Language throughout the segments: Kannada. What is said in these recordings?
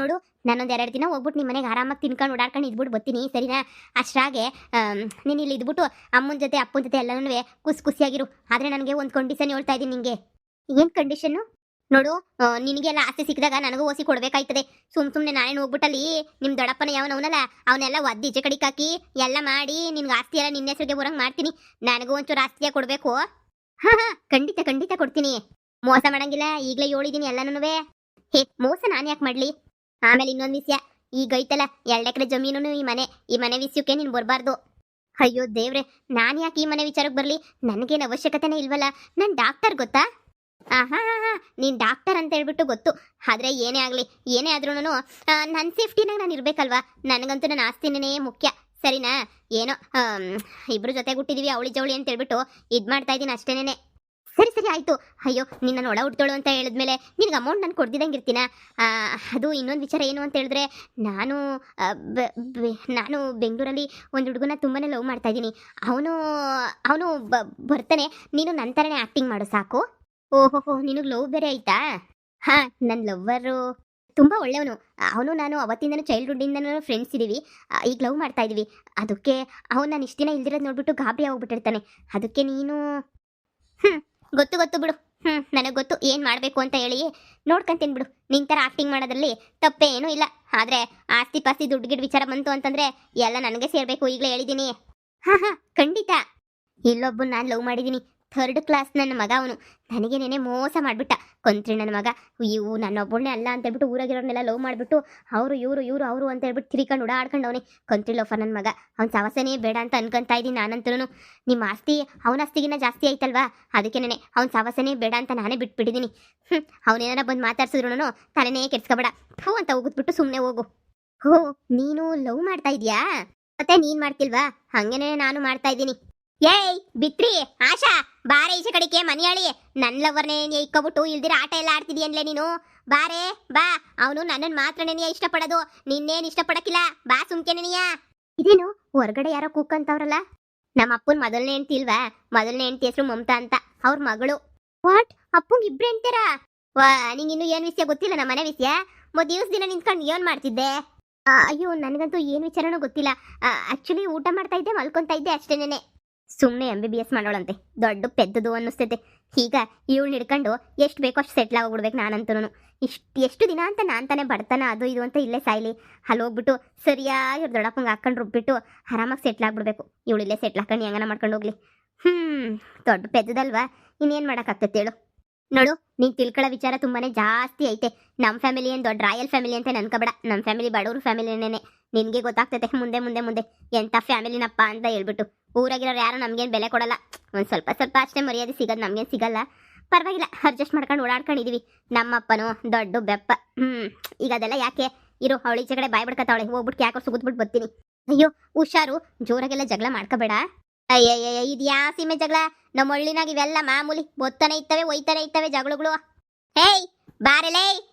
ನೋಡು, ನಾನೊಂದು 2 ದಿನ ಹೋಗ್ಬಿಟ್ಟು ನಿಮ್ಮ ಮನೆಗೆ ಆರಾಮಾಗಿ ತಿನ್ಕೊಂಡು ಓಡಾಡ್ಕೊಂಡು ಇದ್ಬಿಟ್ಟು ಬರ್ತೀನಿ, ಸರಿನಾ? ಅಷ್ಟ್ರಾಗೆ ನೀನು ಇಲ್ಲಿ ಇದ್ಬಿಟ್ಟು ಅಮ್ಮನ ಜೊತೆ ಅಪ್ಪನ ಜೊತೆ ಎಲ್ಲನೂ ಖುಷಿಯಾಗಿರು. ಆದರೆ ನನಗೆ ಒಂದು ಕಂಡೀಷನ್ ಹೇಳ್ತಾ ಇದ್ದೀನಿ ನಿಂಗೆ. ಏನು ಕಂಡೀಷನ್ನು? ನೋಡು, ನಿನಗೆಲ್ಲ ಆಸ್ತಿ ಸಿಕ್ಕಿದಾಗ ನನಗೂ ಓಸಿ ಕೊಡ್ಬೇಕಾಯ್ತದೆ. ಸುಮ್ಮನೆ ನಾನೇನು ಹೋಗ್ಬಿಟ್ಟಲ್ಲಿ ನಿಮ್ಮ ದೊಡ್ಡಪ್ಪನ ಅವನಲ್ಲ ಅವನ್ನೆಲ್ಲ ಒದ್ದು ಈಚೆ ಕಡೆಗೆ ಹಾಕಿ ಎಲ್ಲ ಮಾಡಿ ನಿನ್ಗೆ ಆಸ್ತಿ ಎಲ್ಲ ನಿನ್ನ ಹೆಸರಿಗೆ ಬರೋಂಗೆ ಮಾಡ್ತೀನಿ. ನನಗೂ ಒಂಚೂರು ಆಸ್ತಿಯಾಗಿ ಕೊಡಬೇಕು. ಹಾಂ ಹಾಂ, ಖಂಡಿತ ಖಂಡಿತ ಕೊಡ್ತೀನಿ. ಮೋಸ ಮಾಡಂಗಿಲ್ಲ, ಈಗಲೇ ಹೇಳಿದ್ದೀನಿ ಎಲ್ಲನೂ. ಹೇ, ಮೋಸ ನಾನು ಯಾಕೆ ಮಾಡಲಿ? ಆಮೇಲೆ ಇನ್ನೊಂದು ವಿಷಯ, ಈಗ ಐತಲ್ಲ 2 ಎಕರೆ ಜಮೀನು ಈ ಮನೆ ವಿಷಯಕ್ಕೆ ನೀನು ಬರಬಾರ್ದು. ಅಯ್ಯೋ ದೇವ್ರೆ, ನಾನು ಯಾಕೆ ಈ ಮನೆ ವಿಚಾರಕ್ಕೆ ಬರಲಿ? ನನಗೇನು ಅವಶ್ಯಕತೆನೇ ಇಲ್ವಲ್ಲ. ನಾನು ಡಾಕ್ಟರ್, ಗೊತ್ತಾ? ಹಾಂ ಹಾಂ ಹಾಂ, ನೀನು ಡಾಕ್ಟರ್ ಅಂತ ಹೇಳ್ಬಿಟ್ಟು ಗೊತ್ತು. ಆದರೆ ಏನೇ ಆಗಲಿ ಏನೇ ಆದ್ರೂ ನನ್ನ ಸೇಫ್ಟಿನಾಗ ನಾನು ಇರಬೇಕಲ್ವಾ? ನನಗಂತೂ ನನ್ನ ಆಸ್ತಿನೇ ಮುಖ್ಯ, ಸರಿನಾ? ಏನೋ ಇಬ್ಬರು ಜೊತೆಗೆ ಹುಟ್ಟಿದೀವಿ, ಅವಳಿ ಜವಳಿ ಅಂತ ಹೇಳ್ಬಿಟ್ಟು ಇದು ಮಾಡ್ತಾ ಇದ್ದೀನಿ ಅಷ್ಟೇನೆ. ಸರಿ ಸರಿ ಆಯಿತು. ಅಯ್ಯೋ, ನಿನ್ನ ಒಳ ಹುಡ್ತೋಳು ಅಂತ ಹೇಳಿದ್ಮೇಲೆ ನಿನಗೆ ಅಮೌಂಟ್ ನಾನು ಕೊಡ್ದಿದ್ದಂಗೆ ಇರ್ತೀನ? ಅದು ಇನ್ನೊಂದು ವಿಚಾರ ಏನು ಅಂತ ಹೇಳಿದ್ರೆ, ನಾನು ನಾನು ಬೆಂಗಳೂರಲ್ಲಿ ಒಂದು ಹುಡುಗನ ತುಂಬಾ ಲವ್ ಮಾಡ್ತಾ ಇದ್ದೀನಿ. ಅವನು ಬರ್ತಾನೆ. ನೀನು ನನ್ನ ಥರನೇ ಆ್ಯಕ್ಟಿಂಗ್ ಮಾಡು ಸಾಕು. ಓಹೋಹೋ, ನಿನಗೆ ಲವ್ ಬೇರೆ ಆಯ್ತಾ? ಹಾಂ, ನನ್ನ ಲವ್ವರು ತುಂಬ ಒಳ್ಳೆಯವನು. ಅವನು ನಾನು ಅವತ್ತಿಂದನೂ ಚೈಲ್ಡ್ಹುಡ್ಡಿಂದನೂ ಫ್ರೆಂಡ್ಸ್ ಇದ್ದೀವಿ. ಈಗ ಲವ್ ಮಾಡ್ತಾ ಇದ್ದೀವಿ. ಅದಕ್ಕೆ ಅವನು ನಾನು ಇಷ್ಟು ದಿನ ಇಲ್ದಿರೋದು ನೋಡ್ಬಿಟ್ಟು ಗಾಬರಿ ಹೋಗ್ಬಿಟ್ಟಿರ್ತಾನೆ. ಅದಕ್ಕೆ ನೀನು ಗೊತ್ತು ಗೊತ್ತು ಬಿಡು. ನನಗೆ ಗೊತ್ತು ಏನು ಮಾಡಬೇಕು ಅಂತ ಹೇಳಿ ನೋಡ್ಕೊಂತೀನಿ ಬಿಡು. ನಿನ್ನ ಥರ ಆ್ಯಕ್ಟಿಂಗ್ ಮಾಡೋದ್ರಲ್ಲಿ ತಪ್ಪೇನೂ ಇಲ್ಲ. ಆದರೆ ಆಸ್ತಿ ಪಾಸ್ತಿ ದುಡ್ಡು ಗಿಡ್ ವಿಚಾರ ಬಂತು ಅಂತಂದರೆ ಎಲ್ಲ ನನಗೆ ಸೇರಬೇಕು, ಈಗಲೇ ಹೇಳಿದ್ದೀನಿ. ಹಾಂ ಹಾಂ, ಖಂಡಿತ. ಇಲ್ಲೊಬ್ಬನು ನಾನು ಲವ್ ಮಾಡಿದ್ದೀನಿ, 3rd ಕ್ಲಾಸ್ ನನ್ನ ಮಗ. ಅವನು ನನಗೆ ನೆನೆ ಮೋಸ ಮಾಡಿಬಿಟ್ಟ. ಕೊಂತ್ರಿ ನನ್ನ ಮಗ. ಇವು ನನ್ನೊಬ್ಬನೇ ಅಲ್ಲ ಅಂತ ಹೇಳ್ಬಿಟ್ಟು ಊರಾಗಿರೋರ್ನೆಲ್ಲ ಲವ್ ಮಾಡಿಬಿಟ್ಟು ಅವರು ಅಂತ ಹೇಳ್ಬಿಟ್ಟು ತಿರ್ಕೊಂಡು ಓಡಾಡ್ಕೊಂಡು ಅವನೇ ಕೊಂತ್ರಿ ಲೋಫರ್ ನನ್ನ ಮಗ. ಅವ್ನ ಸವಸನೇ ಬೇಡ ಅಂತ ಅನ್ಕೊಂತಾ ಇದ್ದೀನಿ ನಾನಂತೂ. ನಿಮ್ಮ ಆಸ್ತಿ ಅವನ ಆಸ್ತಿಗಿನ್ನ ಜಾಸ್ತಿ ಆಯ್ತಲ್ವಾ? ಅದಕ್ಕೆ ನೆನೆ ಅವ್ನ ಸವಸನೇ ಬೇಡ ಅಂತ ನಾನೇ ಬಿಟ್ಬಿಟ್ಟಿದ್ದೀನಿ. ಅವನೇನಾರ ಬಂದು ಮಾತಾಡ್ಸಿದ್ರು ತಲೆನೇ ಕೆಡ್ಸ್ಕೊಬೇಡ, ಹೂ ಅಂತ ಹೋಗಿದ್ಬಿಟ್ಟು ಸುಮ್ಮನೆ ಹೋಗು. ಹೋ, ನೀನು ಲವ್ ಮಾಡ್ತಾ ಇದೀಯಾ? ಮತ್ತೆ ನೀನು ಮಾಡ್ತಿಲ್ವಾ? ಹಂಗೇನೆ ನಾನು ಮಾಡ್ತಾ ಇದ್ದೀನಿ. ಏಯ್ ಬಿತ್ರಿ, ಆಶಾ ಬಾರೆ ಈಚೆ ಕಡೆಗೆ ಮನೆಯಾಳಿ. ನನ್ನ ಲವರ್ನೇ ಇಕ್ಕೊಬಿಟ್ಟು ಇಲ್ದಿರ ಆಟ ಎಲ್ಲ ಆಡ್ತಿದೀಯನ್ಲೇ ನೀನು. ಬಾರೆ ಬಾ, ಅವನು ನನ್ನನ್ನು ಮಾತ್ರನೇ ಇಷ್ಟಪಡೋದು, ನಿನ್ನೇನು ಇಷ್ಟಪಡಕ್ಕಿಲ್ಲ. ಬಾ ಸುಮ್ಕೆನೆನಿಯಾ. ಇದೇನು ಹೊರಗಡೆ ಯಾರೋ ಕೂಕಂತವ್ರಲ್ಲ? ನಮ್ಮ ಅಪ್ಪನ ಮೊದಲನೇ ಹೆಂಡ್ತಿ ಇಲ್ವಾ? ಮೊದಲನೇ ಹೆಂಡ್ತಿ ಹೆಸರು ಮಮತಾ ಅಂತ, ಅವ್ರ ಮಗಳು. ವಾಟ್, ಅಪ್ಪಂಗೆ ಇಬ್ರು ಹೆಂಡ್ತೀರಾ? ವಾ, ನಿಂಗೆ ಇನ್ನೂ ಏನು ವಿಷಯ ಗೊತ್ತಿಲ್ಲ? ನಮ್ಮ ಮನೆ ವಿಷಯ ದಿವಸ ದಿನ ನಿಂತ್ಕೊಂಡು ಏನು ಮಾಡ್ತಿದ್ದೆ? ಅಯ್ಯೋ, ನನಗಂತೂ ಏನು ವಿಚಾರನೂ ಗೊತ್ತಿಲ್ಲ. ಆ್ಯಕ್ಚುಲಿ ಊಟ ಮಾಡ್ತಾ ಇದ್ದೆ, ಮಲ್ಕೊತಾ ಇದ್ದೆ ಅಷ್ಟೇನೆ. ಸುಮ್ಮನೆ MBBS ಮಾಡೋಳಂತೆ, ದೊಡ್ಡ ಪೆದ್ದದು ಅನ್ನಿಸ್ತೈತೆ. ಈಗ ಇವಳು ಹಿಡ್ಕೊಂಡು ಎಷ್ಟು ಬೇಕೋ ಅಷ್ಟು ಸೆಟ್ಲ್ ಆಗೋಗ್ಬಿಡ್ಬೇಕು ನಾನಂತೂ. ಎಷ್ಟು ದಿನ ಅಂತ ನಾನು ತಾನೇ ಬಡತನ ಅದು ಇದು ಅಂತ ಇಲ್ಲೇ ಸಾಯ್ಲಿ. ಅಲ್ಲಿ ಹೋಗ್ಬಿಟ್ಟು ಸರಿಯಾಗಿ ಇವ್ರು ದೊಡ್ಡಪ್ಪಂಗೆ ಹಾಕೊಂಡು ರುಬ್ಬಿಟ್ಟು ಆರಾಮಾಗಿ ಸೆಟ್ಲ್ ಆಗ್ಬಿಡ್ಬೇಕು. ಇವಳು ಇಲ್ಲೇ ಸೆಟ್ಲ್ ಹಾಕೊಂಡು ಹೆಂಗನ ಮಾಡ್ಕೊಂಡು ಹೋಗ್ಲಿ. ದೊಡ್ಡ ಪೆದ್ದದಲ್ವಾ, ಇನ್ನೇನು ಮಾಡೋಕ್ಕಾಗ್ತೈತೆ ಹೇಳು? ನೋಡು, ನೀನು ತಿಳ್ಕೊಳ್ಳೋ ವಿಚಾರ ತುಂಬಾ ಜಾಸ್ತಿ ಐತೆ. ನಮ್ಮ ಫ್ಯಾಮಿಲಿ ಏನು ದೊಡ್ಡ ರಾಯಲ್ ಫ್ಯಾಮಿಲಿ ಅಂತ ಅನ್ಕೋಬೇಡ. ನಮ್ಮ ಫ್ಯಾಮಿಲಿ ಬಡವ್ರ ಫ್ಯಾಮಿಲಿನೇ. ನಿನಗೆ ಗೊತ್ತಾಗ್ತೈತೆ ಮುಂದೆ ಮುಂದೆ ಮುಂದೆ ಎಂಥ ಫ್ಯಾಮಿಲಿನಪ್ಪ ಅಂತ ಹೇಳ್ಬಿಟ್ಟು. ಊರಾಗಿರೋರು ಯಾರು ನಮಗೇನು ಬೆಲೆ ಕೊಡಲ್ಲ. ಒಂದು ಸ್ವಲ್ಪ ಅಷ್ಟೇ ಮರ್ಯಾದೆ ಸಿಗೋದು, ನಮಗೇನು ಸಿಗಲ್ಲ. ಪರವಾಗಿಲ್ಲ, ಅಡ್ಜಸ್ಟ್ ಮಾಡ್ಕೊಂಡು ಓಡಾಡ್ಕೊಂಡಿದ್ದೀವಿ. ನಮ್ಮಪ್ಪನು ದೊಡ್ಡ ಬೆಪ್ಪ. ಈಗ ಅದೆಲ್ಲ ಯಾಕೆ ಇರು, ಅವಳು ಈಚೆ ಕಡೆ ಬಾಯ್ ಬಿಡ್ಕತ್ತಾವಳೆ. ಹೋಗ್ಬಿಟ್ಟು ಯಾಕೋ ಸುಗಿದ್ಬಿಟ್ಟು ಬರ್ತೀನಿ. ಅಯ್ಯೋ ಹುಷಾರು, ಜೋರಾಗೆಲ್ಲ ಜಗಳ ಮಾಡ್ಕೋಬೇಡ. ಅಯ್ಯಯ್ಯ, ಇದು ಯಾವ ಸೀಮೆ ಜಗಳ? ನಮ್ಮ ಹಳ್ಳಿನಾಗ ಇವೆಲ್ಲ ಮಾಮೂಲಿ, ಬೊತ್ತಾನೆ ಇರ್ತವೆ, ಒಯ್ತಾನೆ ಇರ್ತವೆ ಜಗಳಗಳು. ಹೇಯ್ ಬಾರೆಲೇ,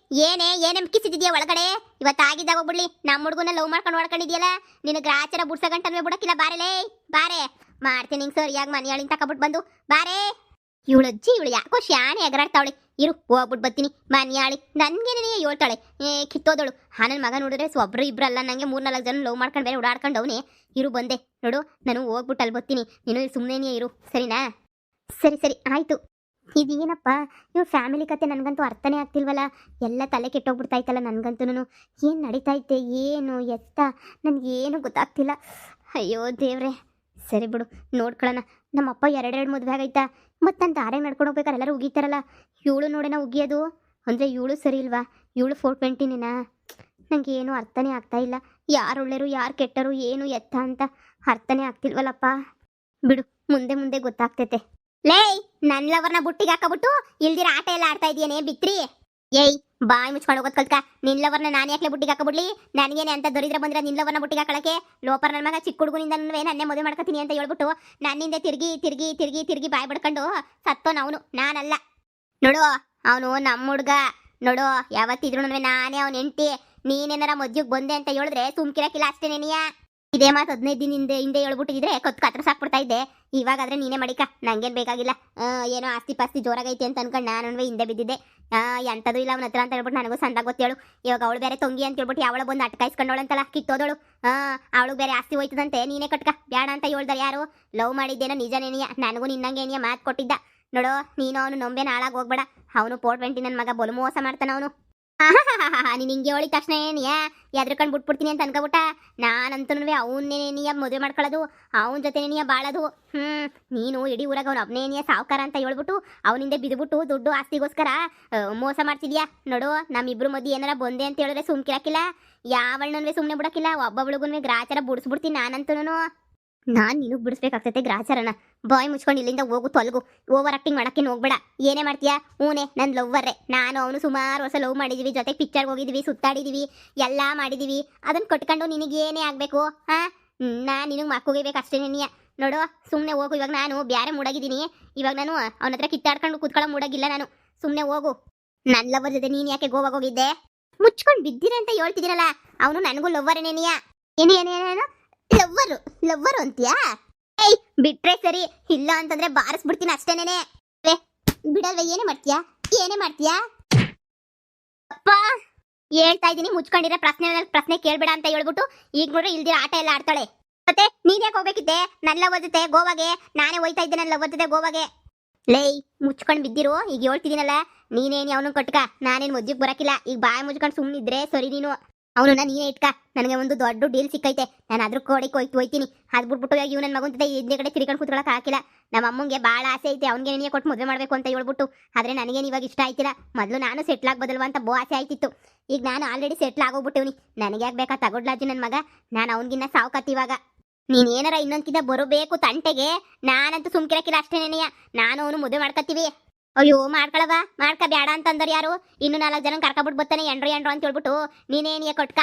ಏನೇ ಕಿಸಿದಿದ್ಯಾ ಒಳಗಡೆ? ಇವತ್ತಾಗಿದ್ದಾಗ ಹೋಗ್ಬಿಡ್ಲಿ. ನಮ್ಮ ಹುಡುಗನ ಲವ್ ಮಾಡ್ಕೊಂಡು ಓಡ್ಕೊಂಡಿದ್ಯಲ್ಲ, ನಿನಗೆ ಗ್ರಾಚಾರ ಬುಡ್ಸ ಗಂಟನ್ವೇ ಬಿಡಕ್ಕಿಲ್ಲ. ಬಾರೆಲೇ ಬಾರೆ, ಮಾಡ್ತೀನಿ ನಿಂಗೆ ಸರಿಯಾಗಿ ಮನೆಯಾಳಿನ ತಕೊಬಿಟ್ಟು ಬಂದು. ಬಾರೆ, ಇವಳಜ್ಜಿ ಇವಳು ಯಾಕೋ ಶಾನೆ ಎಗರಾಡ್ತಾವಳೆ. ಇರು, ಹೋಗ್ಬಿಟ್ಟು ಬರ್ತೀನಿ. ಮನೆಯಾಳಿ ನನಗೇನೇ ಹೇಳ್ತಾಳೆ, ಕಿತ್ತೋದಳು. ನನ್ನ ಮಗ ನೋಡಿದ್ರೆ ಒಬ್ರು ಇಬ್ರಲ್ಲ, ನನಗೆ 3-4 ಜನ ಲವ್ ಮಾಡ್ಕೊಂಡು ಬೇರೆ ಓಡಾಡ್ಕೊಂಡು ಅವನೇ. ಇರು ಬಂದೆ ನೋಡು, ನಾನು ಹೋಗ್ಬಿಟ್ಟು ಅಲ್ಲಿ ಬರ್ತೀನಿ. ನೀನು ಸುಮ್ಮನೆ ಇರು, ಸರಿನಾ? ಸರಿ ಸರಿ ಆಯಿತು. ಇದೇನಪ್ಪ ಇವ್ ಫ್ಯಾಮಿಲಿ ಕತೆ ನನಗಂತೂ ಅರ್ಥನೇ ಆಗ್ತಿಲ್ವಲ್ಲ. ಎಲ್ಲ ತಲೆ ಕೆಟ್ಟೋಗ್ಬಿಡ್ತಾಯ್ತಲ್ಲ ನನಗಂತೂ. ಏನು ನಡೀತೈತೆ, ಏನು ಎತ್ತ, ನನಗೇನು ಗೊತ್ತಾಗ್ತಿಲ್ಲ. ಅಯ್ಯೋ ದೇವ್ರೆ. ಸರಿ ಬಿಡು, ನೋಡ್ಕೊಳ್ಳೋಣ. ನಮ್ಮಪ್ಪ 2 ಮದುವೆ ಆಗೈತಾ? ಮತ್ತು ನಾನು ದಾರೆ ನಡ್ಕೊಂಡು ಹೋಗ್ಬೇಕಾರೆ ಎಲ್ಲರೂ ಉಗೀತಾರಲ್ಲ, ಇವಳು ನೋಡೋಣ ಉಗಿಯೋದು. ಅಂದರೆ ಇವಳು ಸರಿ ಇಲ್ವಾ? ಇವಳು 420ನೇನಾ? ನನಗೆ ಏನು ಅರ್ಥನೇ ಆಗ್ತಾ ಇಲ್ಲ. ಯಾರು ಒಳ್ಳೆಯರು ಯಾರು ಕೆಟ್ಟರು, ಏನು ಎತ್ತ ಅಂತ ಅರ್ಥನೇ ಆಗ್ತಿಲ್ವಲ್ಲಪ್ಪ. ಬಿಡು, ಮುಂದೆ ಮುಂದೆ ಗೊತ್ತಾಗ್ತೈತೆ. ಲೇಯ್, ನನ್ನ ಲವರ್ನ ಬುಟ್ಟಿಗೆ ಹಾಕಬಿಟ್ಟು ಇಲ್ದಿರ ಆಟ ಎಲ್ಲ ಆಡ್ತಾ ಇದೆಯೇನೆ ಬಿತ್ರಿ. ಏಯ್, ಬಾಯಿ ಮುಚ್ಕೊಂಡು ಹೋಗೋದು ಕಲ್ತ್ಕ. ನಿನ್ನ ಲವರ್ನ ನಾನು ಯಾಕೆ ಬುಟ್ಟಿಗೆ ಹಾಕಬಿಡ್ಲಿ? ನನಗೇನೆ ಅಂತ ದೊರಿದ್ರೆ ಬಂದಿರ ನಿನ್ನ ಲವರ್ನ ಬುಟ್ಟಿಗೆ ಹಾಕಳಕ್ಕೆ? ಲೋಪರ್ ನನ್ನ ಮಗ ಚಿಕ್ಕ ಹುಡುಗನಿಂದ ನನ್ನೇ ಮದುವೆ ಮಾಡ್ಕೊತೀನಿ ಅಂತ ಹೇಳ್ಬಿಟ್ಟು ನನ್ನಿಂದ ತಿರ್ಗಿ ಬಾಯಿ ಬಿಡ್ಕೊಂಡು ಸತ್ತೋನು ಅವನು, ನಾನಲ್ಲ. ನೋಡು, ಅವನು ನಮ್ಮ ಹುಡುಗ. ನೋಡು, ಯಾವತ್ತಿದ್ರು ನಾನೇ ಅವನ ಹೆಂಡ್ತಿ. ನೀನೇನಾರ ಮದ್ಯುಗೆ ಬಂದೆ ಅಂತ ಹೇಳಿದ್ರೆ ಸುಮ್ಕಿರಕ್ಕಿಲ್ಲ ಅಷ್ಟೇನೇನಿಯಾ. ಇದೇ ಮಾತು 15 ದಿನ ಹಿಂದೆ ಹೇಳ್ಬಿಟ್ಟಿದ್ರೆ ಕತ್ ಕತ್ರ ಸಾಕ್ಬಿಡ್ತಾ ಇದ್ದೆ. ಇವಾಗಾದ್ರೆ ನೀನೇ ಮಡಿಕ, ನಂಗೇನ್ ಬೇಕಾಗಿಲ್ಲ. ಏನೋ ಆಸ್ತಿ ಪಾಸ್ತಿ ಜೋರಾಗೈತಿ ಅಂತ ಅನ್ಕೊಂಡು ನಾನು ಹಿಂದೆ ಬಿದ್ದಿದ್ದೆ. ಎಂತದು ಇಲ್ಲ ಅವನ ಹತ್ರ ಅಂತ ಹೇಳ್ಬಿಟ್ಟು ನನಗೂ ಸಂದ ಗೊತ್ತೇಳು. ಇವಾಗ ಅವಳು ಬೇರೆ ತೊಂಗಿ ಅಂತ ಹೇಳ್ಬಿಟ್ಟು ಅವಳ ಬಂದು ಅಟ್ಕಾಯಿಸ್ಕೊಂಡವಳಂತಲ್ಲ ಕಿತ್ತೋದಳು. ಅವಳು ಬೇರೆ ಆಸ್ತಿ ಹೋಯ್ತದಂತೆ, ನೀನೇ ಕಟ್ಕ ಬೇಡ ಅಂತ ಹೇಳ್ದಾರೆ ಯಾರು? ಲವ್ ಮಾಡಿದ್ದೇನೋ ನಿಜನೇನಿಯ, ನನಗೂ ನಿನ್ನಂಗೇನಿಯ ಮಾತು ಕೊಟ್ಟಿದ್ದ ನೋಡೋ. ನೀನು ಅವನು ನಂಬೆ ನಾಳಾಗ ಹೋಗ್ಬೇಡ. ಅವನು ಪೋರ್ಟ್ವೆಂಟಿ ನನ್ನ ಮಗ ಬಲು ಮೋಸ ಮಾಡ್ತಾನ ಅವನು. ನೀನ್ ಹಿಂಗೆ ಹೇಳಿದ ತಕ್ಷಣ ಏನಿಯ ಎದ್ರಕಂಡು ಬಿಟ್ಬಿಡ್ತೀನಿ ಅಂತ ಅನ್ಕೋಬಿಟ್ಟ. ನಾನಂತೂ ಅವನ್ನೇನಿಯ ಮದುವೆ ಮಾಡ್ಕೊಳ್ಳೋದು, ಅವನ ಜೊತೆನೇನಿಯ ಬಾಳೋದು. ನೀನು ಇಡೀ ಊರಾಗ ಅವ್ನು ಒಬ್ನೇನಿಯ ಸಾವುಕಾರ ಅಂತ ಹೇಳ್ಬಿಟ್ಟು ಅವನಿಂದ ಬಿದ್ದುಬಿಟ್ಟು ದುಡ್ಡು ಆಸ್ತಿಗೋಸ್ಕರ ಮೋಸ ಮಾಡ್ತಿದ್ಯಾ ನೋಡು. ನಮ್ಮಿಬ್ರು ಮಧ್ಯೆ ಏನಾರ ಬಂದೆ ಅಂತ ಹೇಳಿದ್ರೆ ಸುಮ್ಕಿರಾಕಿಲ್ಲ, ಯಾವಣ್ಣನ್ವೇ ಸುಮ್ಮನೆ ಬಿಡಕ್ಕಿಲ್ಲ. ಒಬ್ಬೊಬ್ಳಿಗೂ ಗ್ರಾಚಾರ ಬಿಡಿಸ್ಬಿಡ್ತೀನಿ ನಾನಂತೂ. ನಾನು ನಿನಗೆ ಬಿಡಿಸ್ಬೇಕಾಗ್ತೈತೆ ಗ್ರಾಚಾರನ. ಬಾಯ್ ಮುಚ್ಕೊಂಡು ಇಲ್ಲಿಂದ ಹೋಗು, ತೊಲಗು. ಓವರ್ ಆಕ್ಟಿಂಗ್ ಮಾಡಕ್ಕೆ ಹೋಗ್ಬೇಡ. ಏನೇ ಮಾಡ್ತೀಯಾ? ಹೂನೆ ನನ್ನ ಲವ್ವರ್ರೆ. ನಾನು ಅವನು ಸುಮಾರು ವರ್ಷ ಲವ್ ಮಾಡಿದೀವಿ, ಜೊತೆಗೆ ಪಿಕ್ಚರ್ಗೆ ಹೋಗಿದ್ವಿ, ಸುತ್ತಾಡಿದೀವಿ, ಎಲ್ಲ ಮಾಡಿದೀವಿ. ಅದನ್ನ ಕಟ್ಕೊಂಡು ನಿನಗೇನೇ ಆಗಬೇಕು? ನಾನು ನಿನಗೆ ಮಕ್ಕೋಗಿಬೇಕು ಅಷ್ಟೇ ನೀನಿಯ ನೋಡು. ಸುಮ್ಮನೆ ಹೋಗು. ಇವಾಗ ನಾನು ಬ್ಯಾರೆ ಮೂಡಾಗಿದ್ದೀನಿ. ಇವಾಗ ನಾನು ಅವನ ಹತ್ರ ಕಿತ್ತಾಡ್ಕೊಂಡು ಕೂತ್ಕೊಳ್ಳೋ ಮೂಡಾಗಿಲ್ಲ ನಾನು. ಸುಮ್ಮನೆ ಹೋಗು. ನನ್ನ ಲವ್ವರ್ ಜೊತೆ ನೀನು ಯಾಕೆ ಗೋವಾಗ ಹೋಗಿದ್ದೆ? ಮುಚ್ಕೊಂಡು ಬಿದ್ದಿರ ಅಂತ ಹೇಳ್ತಿದ್ದೀರಲ್ಲ, ಅವನು ನನಗೂ ಲವ್ವರೇನೇನಿಯ. ಏನೇನೇನೇನು ಲವ್ವರು ಅಂತೀಯಾ? ಏಯ್ ಬಿಟ್ರೆ ಸರಿ, ಇಲ್ಲ ಅಂತಂದ್ರೆ ಬಾರಿಸ್ಬಿಡ್ತೀನಿ ಅಷ್ಟೇನೇನೆ. ಬಿಡಲ್ವೇ? ಏನೇ ಮಾಡ್ತೀಯಾ? ಅಪ್ಪ ಹೇಳ್ತಾ ಇದ್ದೀನಿ, ಮುಚ್ಕೊಂಡಿರೋ ಪ್ರಶ್ನೆ ಕೇಳ್ಬೇಡ ಅಂತ ಹೇಳ್ಬಿಟ್ಟು ಈಗ ನೋಡ್ರೆ ಇಲ್ದಿರ ಆಟ ಎಲ್ಲ ಆಡ್ತಾಳೆ. ಮತ್ತೆ ನೀನ್ ಯಾಕೆ ಹೋಗ್ಬೇಕಿದ್ದೆ ನನ್ನ ಲವ್ವರ್ ಜೊತೆ ಗೋವಾಗೆ? ನಾನೇ ಹೋಯ್ತಾ ಇದ್ದೆ ನನ್ನ ಲವ್ವರ್ ಜೊತೆ ಗೋವಾಗೆ. ಲೈ ಮುಚ್ಕೊಂಡು ಬಿದ್ದಿರು. ಈಗ ಹೇಳ್ತಿದ್ದೀನಲ್ಲ, ನೀನೇನು ಅವನು ಕಟ್ಕ, ನಾನೇನು ಮದ್ಯಕ್ಕೆ ಬರಕಿಲ್ಲ. ಈಗ ಬಾಯಿ ಮುಚ್ಕೊಂಡು ಸುಮ್ಮನಿದ್ರೆ ಸರಿ. ನೀನು ಅವನನ್ನ ನೀನೇ ಇಟ್ಕ. ನನಗೆ ಒಂದು ದೊಡ್ಡ ಡೀಲ್ ಸಿಕ್ಕೈತೆ, ನಾನು ಅದ್ರ ಕೋಡಿಗೆ ಹೋಯ್ತೀನಿ. ಅದು ಬಿಟ್ಬಿಟ್ಟು ಇವಾಗ ನನ್ನ ಮಗನ ಜೊತೆ ಹಿಂದೆ ಕಡೆ ತಿರ್ಕೊಂಡು ಕೂತ್ಕೊಳ್ಳೋಕೆ ಹಾಕಿಲ್ಲ. ನಮ್ಮ ಅಮ್ಮಂಗೆ ಭಾಳ ಆಸೆ ಐತೆ, ಅವ್ನಿಗೆ ನೀನೇ ಕೊಟ್ಟು ಮದುವೆ ಮಾಡಬೇಕು ಅಂತ ಹೇಳ್ಬಿಟ್ಟು. ಆದರೆ ನನಗೇನು ಇವಾಗ ಇಷ್ಟ ಆಯ್ತಿಲ್ಲ. ಮೊದಲು ನಾನು ಸೆಟ್ಲ್ ಆಗ್ಬೋದಲ್ವ ಅಂತ ಆಸೆ ಆಯ್ತಿತ್ತು. ಈಗ ನಾನು ಆಲ್ರೆಡಿ ಸೆಟ್ಲ್ ಆಗೋಗ್ಬಿಟ್ಟಿವ್ನಿ. ನನಗೆ ಯಾಕೆ ಬೇಕಾ ತಗೊಡ್ಲಾಜಿ ನನ್ನ ಮಗ? ನಾನು ಅವನಿಗಿನ್ನ ಸಾವುಕತ್ತಿ. ಇವಾಗ ನೀನು ಏನಾರ ಇನ್ನೊಂದ್ಕಿಂತ ಬರಬೇಕು ತಂಟೆಗೆ, ನಾನಂತೂ ಸುಮ್ಕಿರಕ್ಕಿಲ್ಲ ಅಷ್ಟೇನೇನೆಯ. ನಾನು ಅವನು ಮದುವೆ ಮಾಡ್ಕೊತೀವಿ. ಅಯ್ಯೋ ಮಾಡ್ಕೊಳವ, ಮಾಡ್ಕ ಬೇಡ ಅಂತಂದ್ರೆ ಯಾರು? ಇನ್ನು 4 ಜನ ಕರ್ಕೊಬಿಟ್ಟು ಬರ್ತಾನೆ ಎಂಡ್ರು ಅಂತ ಹೇಳ್ಬಿಟ್ಟು ನೀನೇನಿಯ ಕಟ್ಕ.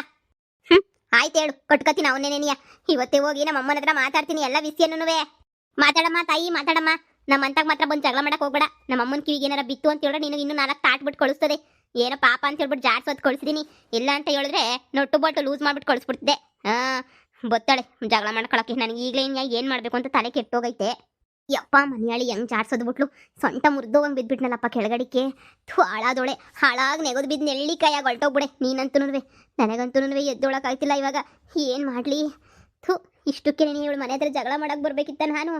ಆಯ್ತು ಹೇಳು, ಕಟ್ಕತೀನಿ ಅವನೇನೇನಿಯ. ಇವತ್ತೇ ಹೋಗಿ ನಮ್ಮ ಅಮ್ಮನ ಹತ್ರ ಮಾತಾಡ್ತೀನಿ ಎಲ್ಲ ವಿಷಯನೂ. ಮಾತಾಡಮ್ಮ ತಾಯಿ, ಮಾತಾಡಮ್ಮ. ನಮ್ಮ ಅಂತಾಗ ಮಾತ್ರ ಬಂದು ಜಗಳ ಮಾಡಕ್ ಹೋಗ್ಬೇಡ. ನಮ್ಮ ಅಮ್ಮನ ಕಿವಿಗೆ ಏನಾರ ಬಿತ್ತು ಅಂತ ಹೇಳಿದ್ರೆ ನೀನು ಇನ್ನೂ 4 ತಾಟ್ಬಿಟ್ಟು ಕಳಿಸ್ತದೆ. ಏನೋ ಪಾಪ ಅಂತ ಹೇಳ್ಬಿಟ್ಟು ಜಾಡ್ಸೋದು ಕಳಿಸಿದೀನಿ. ಇಲ್ಲ ಅಂತ ಹೇಳಿದ್ರೆ ನೊಟ್ಟು ಬೋಟು ಲೂಸ್ ಮಾಡ್ಬಿಟ್ಟು ಕಳಿಸ್ಬಿಡ್ತಿದ್ದೆ. ಬತ್ತಾಳೆ ಜಗಳ ಮಾಡ್ಕೊಳಕ್ಕೆ. ನನಗೆ ಈಗಲೇ ಏನು ಮಾಡಬೇಕು ಅಂತ ತಲೆ ಕೆಟ್ಟೋಗೈತೆ. ಯಪ್ಪ ಮನೆಯಾಳಿ ಹೆಂಗ್ ಜಾಡ್ಸೋದು ಬಿಟ್ಲು. ಸೊಂಟ ಮುರಿದೋಗಂಗೆ ಬಿದ್ಬಿಟ್ನಲ್ಲಪ್ಪ ಕೆಳಗಡಿಕೆ. ಹಾಳಾದೋಳೆ, ಹಾಳಾಗಿ ನೆಗೋದು ಬಿದ್ದು ನೆಳ್ಳಿಕಾಯಾಗಿ ಹೊಲ್ಟೋಗ್ಬಿಡೆ. ನೀನಂತೂ ನನಗಂತೂ ಎದ್ದೊಳಕಾಯ್ತಿಲ್ಲ ಇವಾಗ. ಏನು ಮಾಡಲಿ? ಇಷ್ಟಕ್ಕೆ ನೀನು ಇವಳು ಮನೆ ಹತ್ರ ಜಗಳ ಮಾಡಕ್ಕೆ ಬರ್ಬೇಕಿತ್ತ. ನಾನು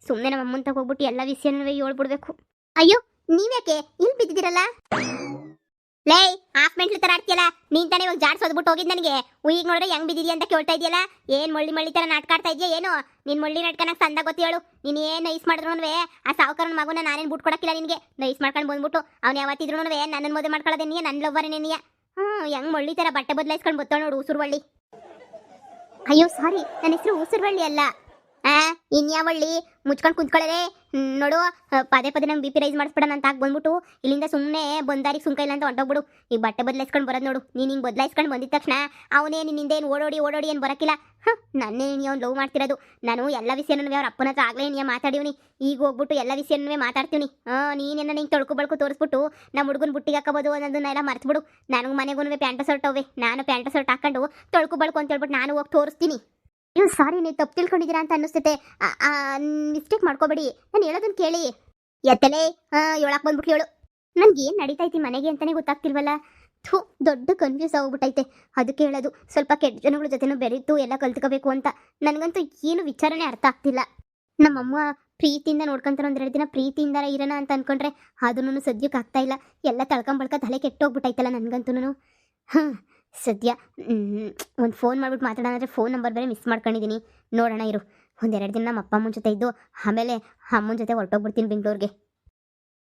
ಸುಮ್ಮನೆ ನಮ್ಮ ಅಮ್ಮನ ತಗೋಗ್ಬಿಟ್ಟು ಎಲ್ಲ ವಿಷಯನೂ ಹೇಳ್ಬಿಡ್ಬೇಕು. ಅಯ್ಯೋ ನೀವ್ಯಾಕೆ ಇಲ್ಲಿ ಬಿದ್ದಿದ್ದೀರಲ್ಲ? ಲೇ ಹಾಫ್ ಮೆಂಟ್ಲು ತರ ಆಡ್ತೀಯಲ್ಲ ನೀನ್ ತಾನೇ ಇವಾಗ ಜಾಡ್ಸೋದ್ಬಿಟ್ಟು ಹೋಗಿದ್ ನನಗೆ. ಈಗ ನೋಡ್ರೆ ಹೆಂಗ್ ಬಿದ್ದಿದ್ಯಾ ಅಂತ ಕೇಳ್ತಾ ಇದೆಯಲ್ಲ. ಏನ್ ಮಳ್ಳಿ ತರ ನಾಟಕ ಆಡ್ತಾ ಇದೆಯಾ ಏನು? ನಿನ್ ಮಳ್ಳಿ ನಾಟಕನಾಗ ಸಂದ ಗೊತ್ತಿ ಹೇಳು. ನೀನ್ ಏನ್ ನೈಸ್ ಮಾಡಿದ್ರು ಆ ಸಾವುಕಾರನ ಮಗುನ ನಾನೇನ್ ಬಿಟ್ಟು ಕೊಡಕ್ಕಿಲ್ಲ ನಿನ್ಗೆ. ನೈಸ್ ಮಾಡ್ಕೊಂಡು ಬಂದ್ಬಿಟ್ಟು ಅವ್ನು ಯಾವತ್ತಿದ್ರು ನನ್ನ ಮದುವೆ ಮಾಡ್ಕೊಳ್ಳೋದೇ ನೀ, ನನ್ನ ಲವ್ವರೇನೇನಿಯ. ಹೆಂಗ್ ಮಳ್ಳಿ ತರ ಬಟ್ಟೆ ಬದಲಾಯಿಸ್ಕೊಂಡು ಬತ್ತಾಳ ನೋಡು, ಉಸುರುವಳ್ಳಿ. ಅಯ್ಯೋ ಸಾರಿ, ನನ್ನ ಹೆಸರು ಉಸುರುವಳ್ಳಿ ಅಲ್ಲ. ಇನ್ಯಾವಳ್ಳಿ ಮುಚ್ಕೊಂಡು ಕುಂತ್ಕೊಳ್ಳೇ ನೋಡು. ಪದೇ ನಂಗೆ ಬಿ ಪಿ ರೈಸ್ ಮಾಡಿಸ್ಬಿಡೋಣ ಅಂತ ಬಂದ್ಬಿಟ್ಟು ಇಲ್ಲಿಂದ ಸುಮ್ಮನೆ ಬಂದಾರಿಗೆ ಸುಂಕ ಇಲ್ಲ ಅಂತ ಹೊಂಟೋಗ್ಬಿಡು. ಈಗ ಬಟ್ಟೆ ಬದಲಾಯಿಸ್ಕೊಂಡು ಬರೋದು ನೋಡು. ನೀನು ಹಿಂಗೆ ಬದಲಾಯಿಸ್ಕೊಂಡು ಬಂದಿದ ತಕ್ಷಣ ಅವನೇ ನಿನ್ನಿಂದ ಏನು ಓಡೋಡಿ ಏನು ಬರೋಕ್ಕಿಲ್ಲ. ನನ್ನೇ ಅವ್ನು ಲವ್ ಮಾಡ್ತಿರೋದು. ನಾನು ಎಲ್ಲ ವಿಷಯನೂ ಅವ್ರ ಅಪ್ಪನ ಹತ್ರ ಆಗಲೇ ನೀನು ಮಾತಾಡಿವ್ನಿ. ಈಗ ಹೋಗ್ಬಿಟ್ಟು ಎಲ್ಲ ವಿಷಯನೂ ಮಾತಾಡ್ತೀವಿ. ನೀನೇನ ನಿಂಗೆ ತೊಳ್ಕು ಬಳ್ಕು ತೋರಿಸ್ಬಿಟ್ಟು ನಮ್ಮ ಹುಡುಗನ ಬುಟ್ಟಿಗೆ ಹಾಕೋಬೋದು ಅನ್ನೋದನ್ನೆಲ್ಲ ಮರ್ತ್ಬಿಡು. ನನಗೆ ಮನೆಗೂ ಪ್ಯಾಂಟ್ ಶರ್ಟ್ ಅವೆ. ನಾನು ಪ್ಯಾಂಟ್ ಶರ್ಟ್ ಹಾಕೊಂಡು ತೊಳ್ಕು ಬಳ್ಕು ಅಂತ ಹೇಳ್ಬಿಟ್ಟು ನಾನು ಹೋಗಿ ತೋರಿಸ್ತೀನಿ. ಅಯ್ಯೋ ಸಾರಿ, ನೀವು ತಪ್ಪು ತಿಳ್ಕೊಂಡಿದ್ದೀರಾ ಅಂತ ಅನ್ನಿಸ್ತೈತೆ. ಮಿಸ್ಟೇಕ್ ಮಾಡ್ಕೋಬೇಡಿ, ನಾನು ಹೇಳೋದನ್ನ ಕೇಳಿ. ಎತ್ತಲೇ ಹೇಳಕ್ಕೆ ಬಂದ್ಬಿಟ್ಟು ಹೇಳು. ನನ್ಗೆ ಏನು ನಡೀತೈತಿ ಮನೆಗೆ ಅಂತಲೇ ಗೊತ್ತಾಗ್ತಿಲ್ವಲ್ಲ. ದೊಡ್ಡ ಕನ್ಫ್ಯೂಸ್ ಆಗ್ಬಿಟ್ಟೈತೆ. ಅದಕ್ಕೆ ಹೇಳೋದು, ಸ್ವಲ್ಪ ಕೆಟ್ಟ ಜನಗಳ ಜೊತೆನೂ ಬೆರೀತು ಎಲ್ಲ ಕಲ್ತ್ಕೋಬೇಕು ಅಂತ. ನನಗಂತೂ ಏನು ವಿಚಾರನೇ ಅರ್ಥ ಆಗ್ತಿಲ್ಲ. ನಮ್ಮಮ್ಮ ಪ್ರೀತಿಯಿಂದ ನೋಡ್ಕೊಂತಾರೆ, 1-2 ದಿನ ಪ್ರೀತಿಯಿಂದ ಇರೋಣ ಅಂತ ಅನ್ಕೊಂಡ್ರೆ ಅದನ್ನು ಸದ್ಯಕ್ಕೆ ಆಗ್ತಾ ಇಲ್ಲ. ಎಲ್ಲ ತಳ್ಕೊಂಬಳ್ಕ ತಲೆ ಕೆಟ್ಟೋಗ್ಬಿಟ್ಟೈತಲ್ಲ ನನಗಂತೂ. ಸದ್ಯ ಒಂದು ಫೋನ್ ಮಾಡ್ಬಿಟ್ಟು ಮಾತಾಡೋಣ ಅಂದರೆ ಫೋನ್ ನಂಬರ್ ಬೇರೆ ಮಿಸ್ ಮಾಡ್ಕೊಂಡಿದ್ದೀನಿ. ನೋಡೋಣ ಇರು, 1-2 ದಿನ ನಮ್ಮ ಅಪ್ಪ ಅಮ್ಮನ ಜೊತೆ ಇದ್ದು ಆಮೇಲೆ ಅಮ್ಮನ ಜೊತೆ ಹೊರಟೋಗ್ಬಿಡ್ತೀನಿ ಬೆಂಗಳೂರಿಗೆ.